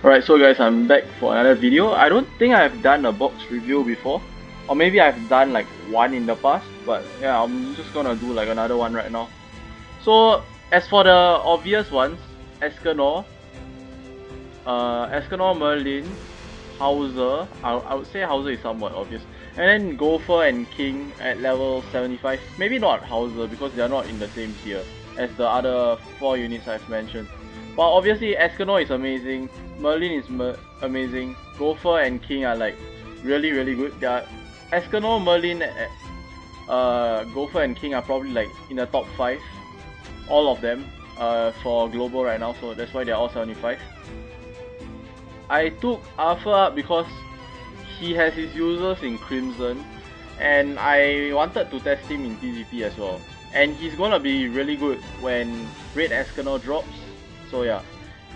Alright, so guys, I'm back for another video. I don't think I've done a box review before, or maybe I've done like one in the past, but yeah, I'm just gonna do like another one right now. So as for the obvious ones, Escanor, Merlin, Hauser, I would say Hauser is somewhat obvious, and then Gopher and King at level 75. Maybe not Hauser because they are not in the same tier as the other 4 units I've mentioned. But obviously Escanor is amazing, Merlin is amazing, Gopher and King are like really good. They are Escanor, Merlin, Gopher and King are probably like in the top 5, all of them, for global right now, so that's why they're all 75. I took Arthur up because he has his users in Crimson, and I wanted to test him in PvP as well. And he's gonna be really good when Red Escanor drops, so yeah.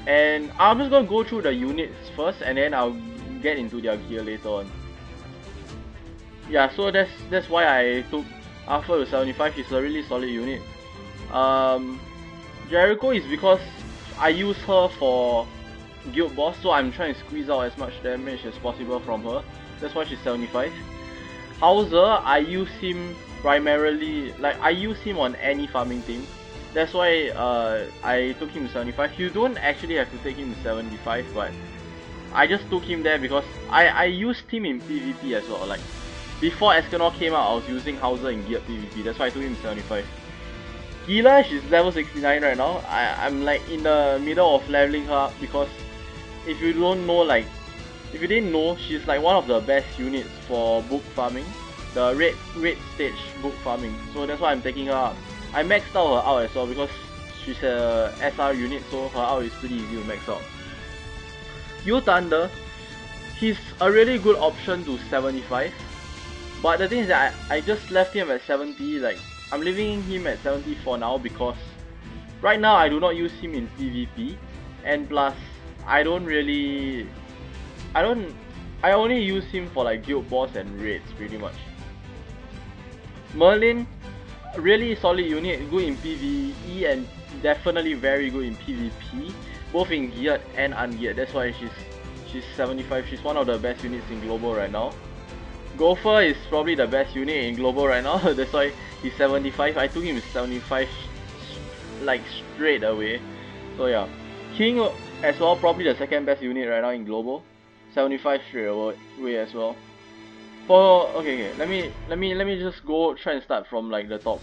And I'm just gonna go through the units first, and then I'll get into their gear later on. Yeah, so that's why I took Arthur to 75. He's a really solid unit. Jericho is because I use her for guild boss, so I'm trying to squeeze out as much damage as possible from her. That's why she's 75. Hauser, I use him primarily, like I use him on any farming team. That's why I took him to 75. You don't actually have to take him to 75, but I just took him there because I used him in PvP as well. Like before Escanor came out, I was using Hauser in geared PvP. That's why I took him to 75. Gilash is level 69 right now. I'm like in the middle of leveling her up because if you don't know, like if you didn't know, she's like one of the best units for book farming, the red stage book farming. So that's why I'm taking her up. I maxed out her out as well because she's a SR unit, so her out is pretty easy to max out. Yu Thunder, he's a really good option to 75, but the thing is that I just left him at 70. Like I'm leaving him at 70 for now because right now I do not use him in PvP, and plus I only use him for like guild boss and raids pretty much. Merlin, really solid unit, good in PvE and definitely very good in PvP, both in geared and ungeared. That's why she's 75. She's one of the best units in global right now. Gopher is probably the best unit in global right now. That's why he's 75. I took him to 75 like straight away. So yeah. King as well, probably the second best unit right now in global. 75 straight away as well. For okay, let me just go try and start from like the top.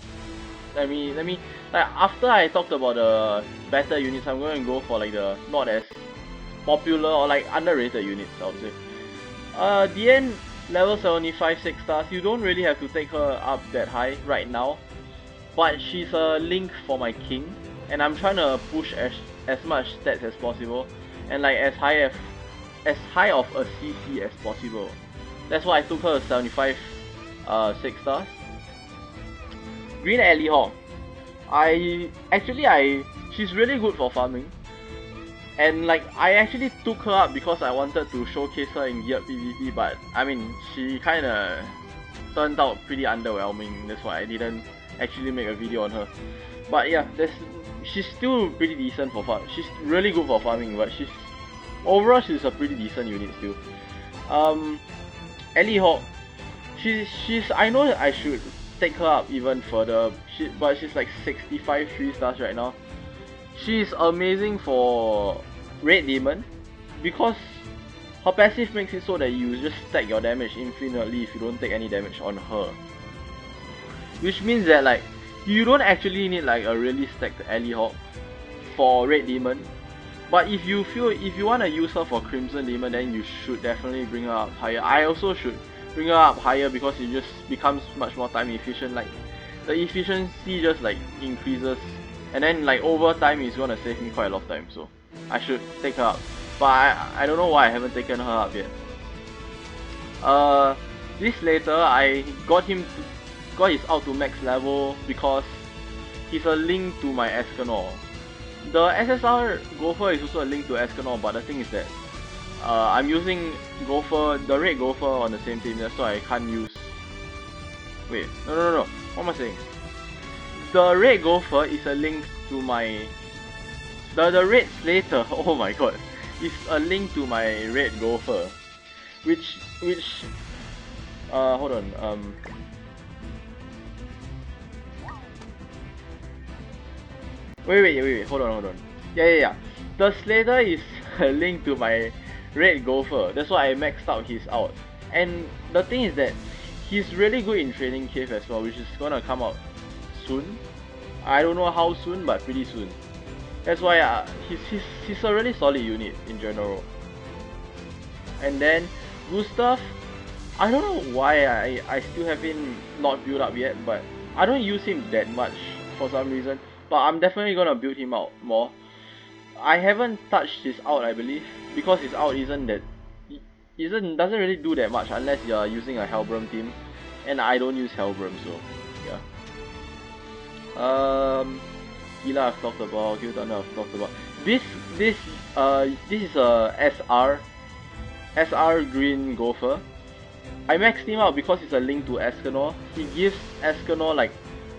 Let me like after I talked about the better units, I'm going to go for like the not as popular or like underrated units, I would say. DN level 75 6 stars. You don't really have to take her up that high right now, but she's a link for my king, and I'm trying to push as much stats as possible and like as high of a CC as possible. That's why I took her to 75 6 stars. Green Alley Hawk. She's really good for farming, and like I actually took her up because I wanted to showcase her in geared PvP, but I mean she kinda turned out pretty underwhelming. That's why I didn't actually make a video on her. But yeah, she's still pretty decent for farm. She's really good for farming, but overall she's a pretty decent unit still. Alley Hawk, I know I should take her up even further, but she's like 65 3 stars right now. She's amazing for Red Demon because her passive makes it so that you just stack your damage infinitely if you don't take any damage on her. Which means that like you don't actually need like a really stacked Alley Hawk for Red Demon. But if you want to use her for Crimson Demon, then you should definitely bring her up higher. I also should bring her up higher because it just becomes much more time efficient. Like the efficiency just like increases, and then like over time it's gonna save me quite a lot of time. So I should take her up. But I don't know why I haven't taken her up yet. This later I got his out to max level because he's a link to my Escanor. The SSR Gopher is also a link to Escanor, but the thing is that I'm using the red Gopher on the same team, that's why I can't use... Wait, no, what am I saying? The red Gopher is a link to my... The red Slater, oh my god, is a link to my red gopher, which hold on, wait, hold on. Yeah. The Slater is a link to my red gopher. That's why I maxed out his out. And the thing is that he's really good in Training Cave as well, which is gonna come out soon. I don't know how soon, but pretty soon. That's why he's a really solid unit in general. And then Gustav, I don't know why I still haven't not built up yet, but I don't use him that much for some reason. But I'm definitely gonna build him out more. I haven't touched his out, I believe, because his out doesn't really do that much unless you're using a Helbram team, and I don't use Helbram, so yeah. Gila I've talked about, Kill Thunder I've talked about. This is a SR green gopher. I maxed him out because it's a link to Escanor. He gives Escanor like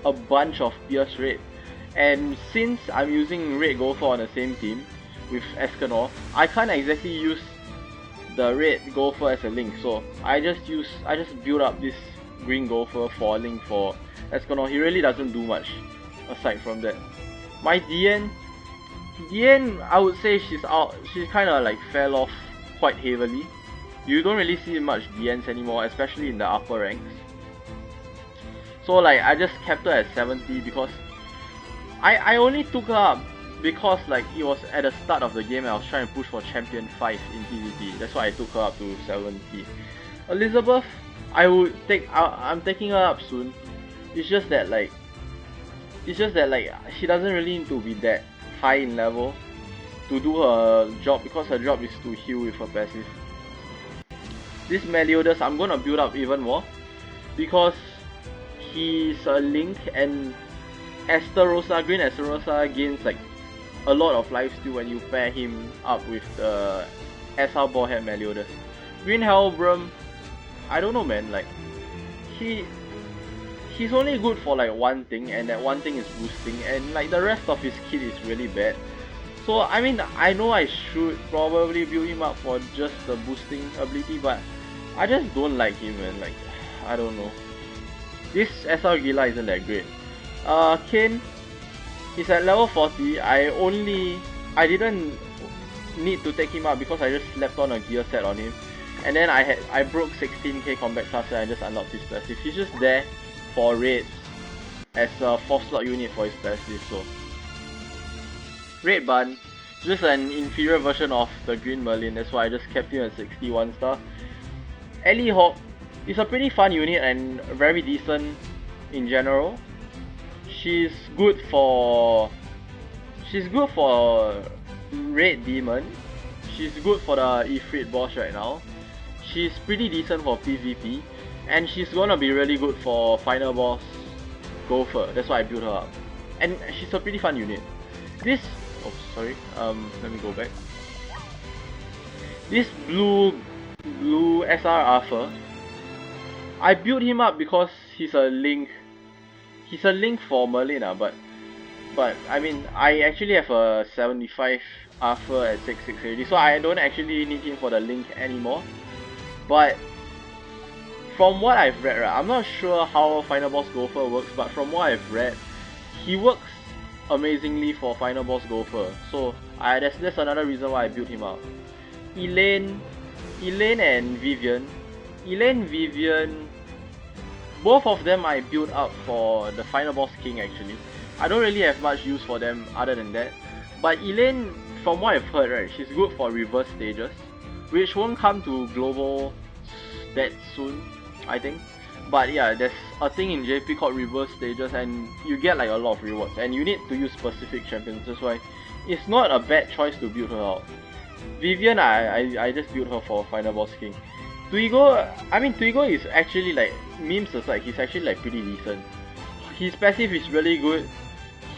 a bunch of pierce rate. And since I'm using red gopher on the same team with Escanor, I can't exactly use the red gopher as a link. So I just build up this green gopher for a link for Escanor. He really doesn't do much aside from that. My DN, I would say she's kinda like fell off quite heavily. You don't really see much DNs anymore, especially in the upper ranks. So like I just kept her at 70 because I only took her up because like it was at the start of the game and I was trying to push for champion 5 in PvP. That's why I took her up to 70. Elizabeth, I'm taking her up soon. It's just that like she doesn't really need to be that high in level to do her job, because her job is to heal with her passive. This Meliodas I'm gonna build up even more because he's a link, and Esterosa, green Esterosa gains like a lot of lifesteal when you pair him up with the SR Ballhead Meliodas. Green Helbram, I don't know man, like he's only good for like one thing, and that one thing is boosting, and like the rest of his kit is really bad. So I mean, I know I should probably build him up for just the boosting ability, but I just don't like him, and like I don't know. This SR Gila isn't that great. Kane, he's at level 40. I didn't need to take him up because I just slapped on a gear set on him, and then I broke 16k combat class and I just unlocked his passive. He's just there for raids as a 4th slot unit for his passive. So Red Bun, just an inferior version of the Green Merlin. That's why I just kept him at 61 star. Ellie Hawk is a pretty fun unit and very decent in general. She's good for Red Demon. She's good for the Ifrit boss right now. She's pretty decent for PvP, and she's gonna be really good for final boss Gopher. That's why I built her up. And she's a pretty fun unit. This let me go back. This blue SR Arthur, I built him up because he's a link. He's a link for Merlin, but I mean, I actually have a 75 Arthur at 6/6 already, so I don't actually need him for the link anymore. But from what I've read, right, I'm not sure how Final Boss Gopher works, but from what I've read, he works amazingly for Final Boss Gopher. So that's another reason why I built him up. Elaine and Vivian. Both of them I built up for the Final Boss King actually. I don't really have much use for them other than that. But Elaine, from what I've heard, right, she's good for reverse stages, which won't come to global that soon, I think. But yeah, there's a thing in JP called reverse stages, and you get like a lot of rewards, and you need to use specific champions. That's why it's not a bad choice to build her out. Vivian, I just built her for Final Boss King. Tuigo is actually like, memes aside, he's actually like pretty decent. His passive is really good.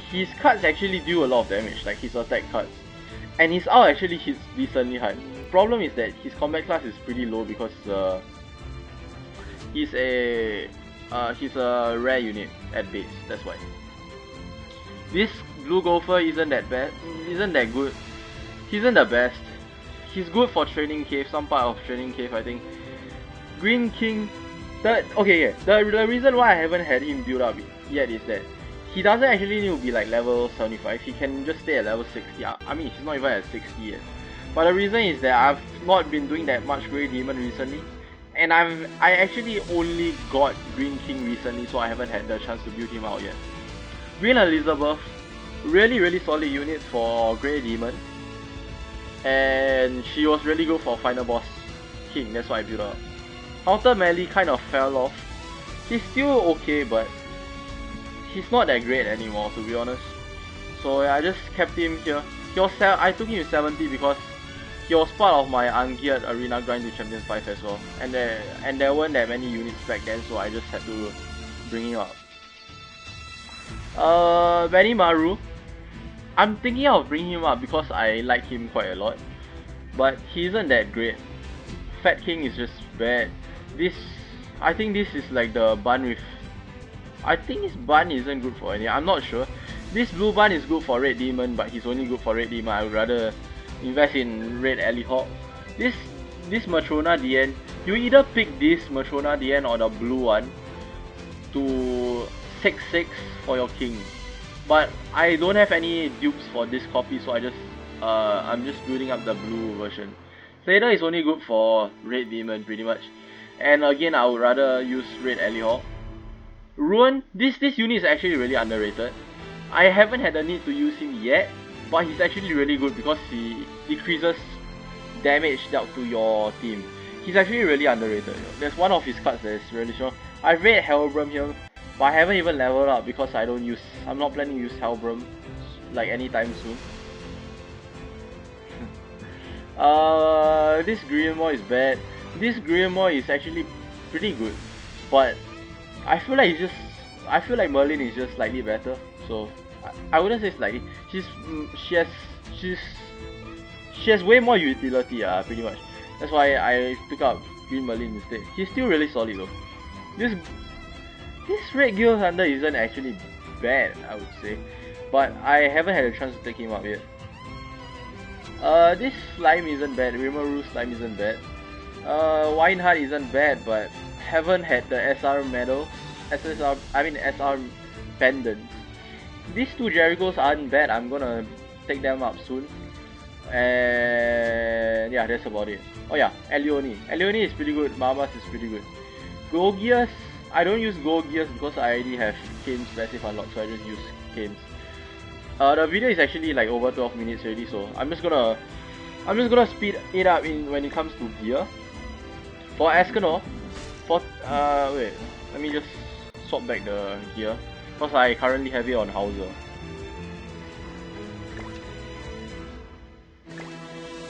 His cards actually do a lot of damage, like his attack cards. And his ult actually hits decently hard. Problem is that his combat class is pretty low because he's a rare unit at base, that's why. This blue Gopher isn't that good. He isn't the best. he's good for Training Cave, some part of Training Cave I think. Green King, the reason why I haven't had him build up yet is that he doesn't actually need to be like level 75, he can just stay at level 60. I mean, he's not even at 60 yet. But the reason is that I've not been doing that much Grey Demon recently, and I actually only got Green King recently, so I haven't had the chance to build him out yet. Green Elizabeth, really solid unit for Grey Demon, and she was really good for Final Boss King, that's why I built her up. Counter Melee kind of fell off. He's still okay, but he's not that great anymore, to be honest. So yeah, I just kept him here. I took him to 70 because he was part of my ungeared arena grind to Champion 5 as well. And there weren't that many units back then, so I just had to bring him up. Benimaru, I'm thinking of bringing him up because I like him quite a lot. But he isn't that great. Fat King is just bad. I think this is like the bun with... I think this bun isn't good for any. I'm not sure. This blue bun is good for Red Demon, but he's only good for Red Demon. I would rather invest in Red Alleyhawk. This Matrona DN, you either pick this Matrona DN or the blue one to 6/6 for your king. But I don't have any dupes for this copy, so I'm just building up the blue version. Slater is only good for Red Demon pretty much. And again, I would rather use Red Alleyhawk. Ruin, this unit is actually really underrated. I haven't had the need to use him yet, but he's actually really good because he decreases damage dealt to your team. He's actually really underrated. There's one of his cards that is really strong. I've read Hellbrum here, but I haven't even leveled up because I'm not planning to use Hellbrum like anytime soon. This Grimoire is bad. This Grimoire is actually pretty good, but I feel like Merlin is just slightly better. So I wouldn't say slightly. She has way more utility, pretty much. That's why I took up Green Merlin instead. He's still really solid though. This Red Gil Thunder isn't actually bad, I would say, but I haven't had a chance to take him up yet. This Slime isn't bad. Rimuru Slime isn't bad. Wineheart isn't bad, but haven't had the SR medals. SR pendants. These two Jerichos aren't bad. I'm gonna take them up soon. And yeah, that's about it. Oh yeah, Elioni. Elioni is pretty good. Mamas is pretty good. Gogias, I don't use Gogias because I already have Kane's passive unlocked, so I just use Kane's. The video is actually like over 12 minutes already, so I'm just gonna speed it up when it comes to gear. For Escanor, wait, let me just swap back the gear because I currently have it on Hauser.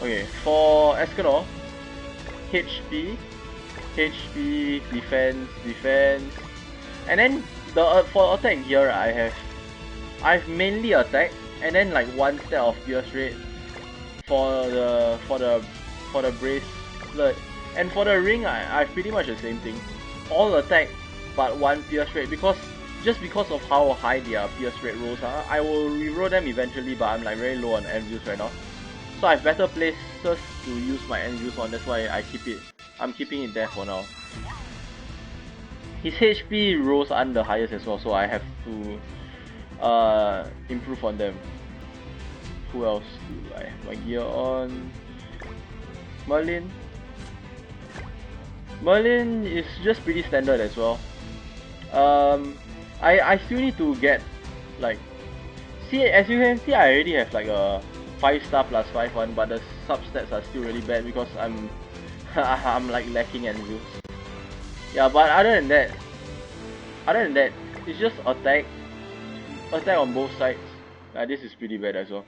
Okay, for Escanor, HP, defense, and then for attack gear I've mainly attack and then like one step of pierce rate for the bracelet, and for the ring I've pretty much the same thing, all attack but one pierce rate because of how high their pierce rate rolls are. I will reroll them eventually, but I'm like very low on enviews right now, so I have better places to use my enviews on. That's why I'm keeping it there for now. His HP rolls aren't the highest as well, so I have to improve on them. Who else do I have my gear on? Merlin is just pretty standard as well. I still need to get like, as you can see, I already have like a 5-star plus 5 one, but the substats are still really bad because I'm like lacking enviews. Yeah, but other than that, it's just attack on both sides. This is pretty bad as well.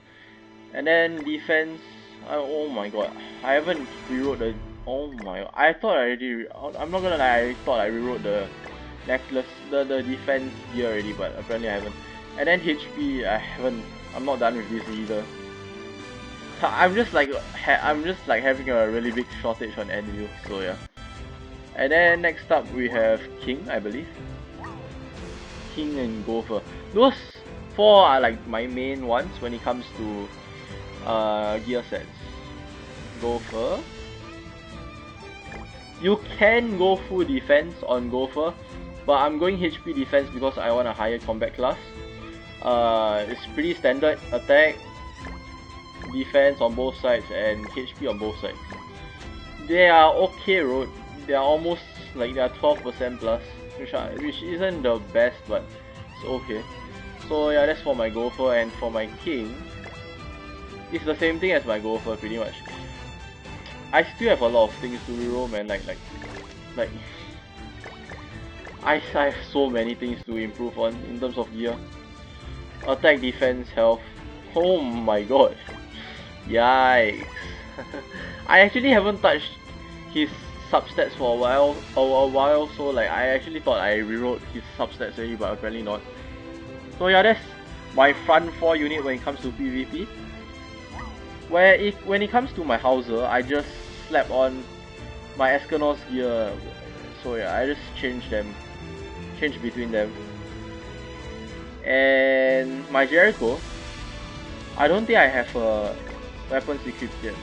And then defense, oh my god, I haven't rewrote the, oh my, I thought I already, I'm not gonna lie, I thought I rewrote the necklace, the defense gear already, but apparently I haven't. And then HP, I'm not done with this either. I'm just like having a really big shortage on envy, so yeah. And then next up we have King, I believe. King and Gopher. Those four are like my main ones when it comes to gear sets. Gopher. You can go full defense on Gopher, but I'm going HP defense because I want a higher combat class. It's pretty standard attack, defense on both sides, and HP on both sides. They are okay road. They are almost like they are 12% plus, which isn't the best, but it's okay. So yeah, that's for my Gopher, and for my King, it's the same thing as my Gopher pretty much. I still have a lot of things to reroll, man. I have so many things to improve on in terms of gear. Attack, defense, health. Oh my god. Yikes. I actually haven't touched his substats for a while, so like I actually thought I rewrote his substats already, but apparently not. So yeah, that's my front 4 unit when it comes to PvP. When it comes to my Hauser, I just slap on my Escanor's gear. So yeah, I just change between them. And my Jericho, I don't think I have a weapons equipped yet.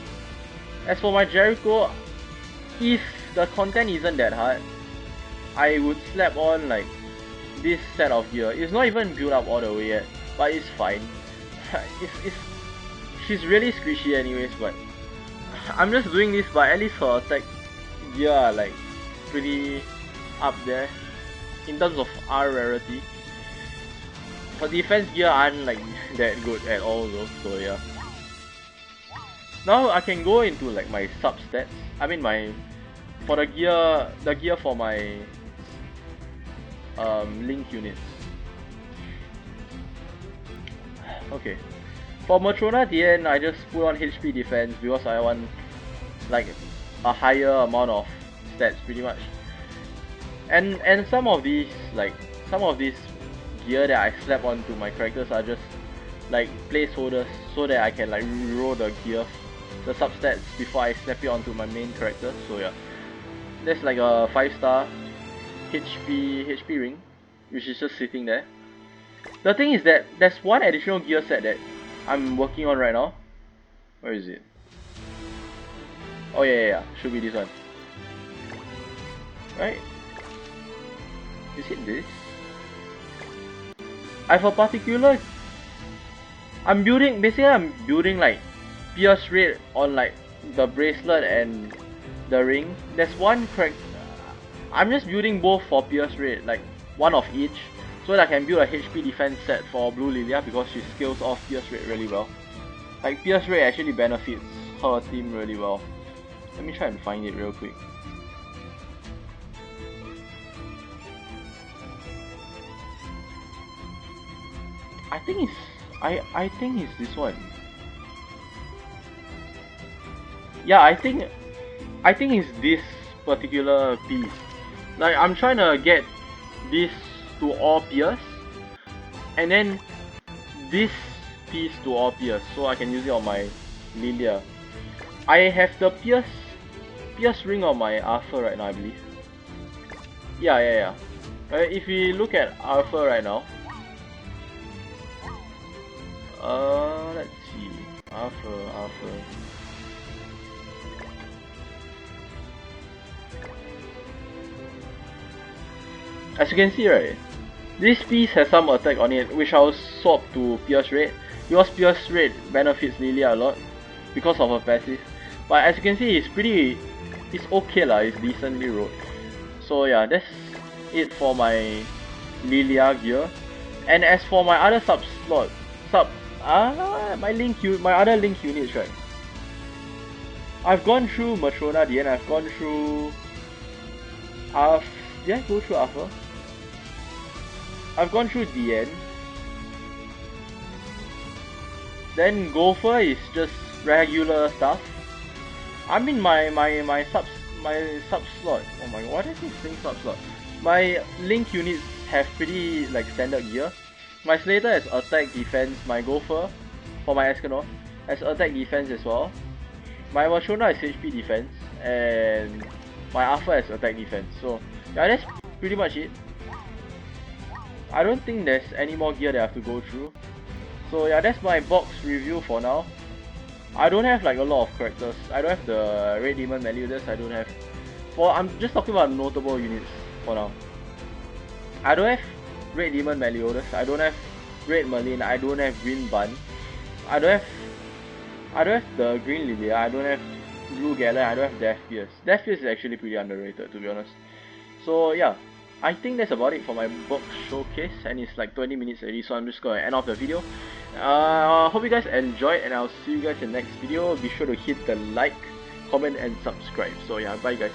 As for my Jericho, if the content isn't that hard, I would slap on like this set of gear. It's not even built up all the way yet, but it's fine. She's really squishy anyways, but I'm just doing this, but at least her attack gear are like pretty up there in terms of R rarity. Her defense gear aren't like that good at all though, so yeah. Now I can go into like my substats. I mean for the gear for my link units. Okay. For Matrona DN, I just put on HP defense because I want like a higher amount of stats pretty much. And some of these gear that I slap onto my characters are just like placeholders so that I can like reroll the gear, the substats before I slap it onto my main character. So yeah, that's like a 5-star HP ring, which is just sitting there. The thing is that there's one additional gear set that I'm working on right now. Where is it? Oh yeah, should be this one. Right? Is it this? I have a particular... I'm building like pierce rate on like the bracelet and the ring. There's one correct... I'm just building both for pierce rate, like one of each, so that I can build a HP defense set for Blue Lilia because she scales off pierce rate really well. Like pierce rate actually benefits her team really well. Let me try and find it real quick. I think it's this one. Yeah, I think it's this particular piece. Like I'm trying to get this to all pierce, and then this piece to all pierce, so I can use it on my Lilia. I have the pierce ring on my Arthur right now, I believe. Yeah. If we look at Arthur right now, let's see, Arthur. As you can see, right, this piece has some attack on it, which I'll swap to pierce rate because pierce rate benefits Lilia a lot because of her passive. But as you can see, it's okay lah, it's decently rolled. So yeah, that's it for my Lilia gear. And as for my other my other link units, right, I've gone through Matrona DN, I've gone through did I go through Alpha? I've gone through DN. Then Gopher is just regular stuff. I mean my sub slot. Oh my god, what is this thing sub slot? My link units have pretty like standard gear. My Slater has attack defense, my Gopher for my Escanor has attack defense as well. My Matrona is HP defense, and my Alpha has attack defense. So yeah, that's pretty much it. I don't think there's any more gear that I have to go through. So yeah, that's my box review for now. I don't have like a lot of characters. I don't have the Red Demon Meliodas. I don't have. I'm just talking about notable units for now. I don't have Red Demon Meliodas. I don't have Red Merlin. I don't have Green Bun. I don't have the Green Lilia. I don't have Blue Gala. I don't have Death Pierce. Death Pierce is actually pretty underrated, to be honest. So yeah, I think that's about it for my box showcase, and it's like 20 minutes already, so I'm just gonna end off the video. Hope you guys enjoyed, and I'll see you guys in the next video. Be sure to hit the like, comment, and subscribe. So yeah, bye guys.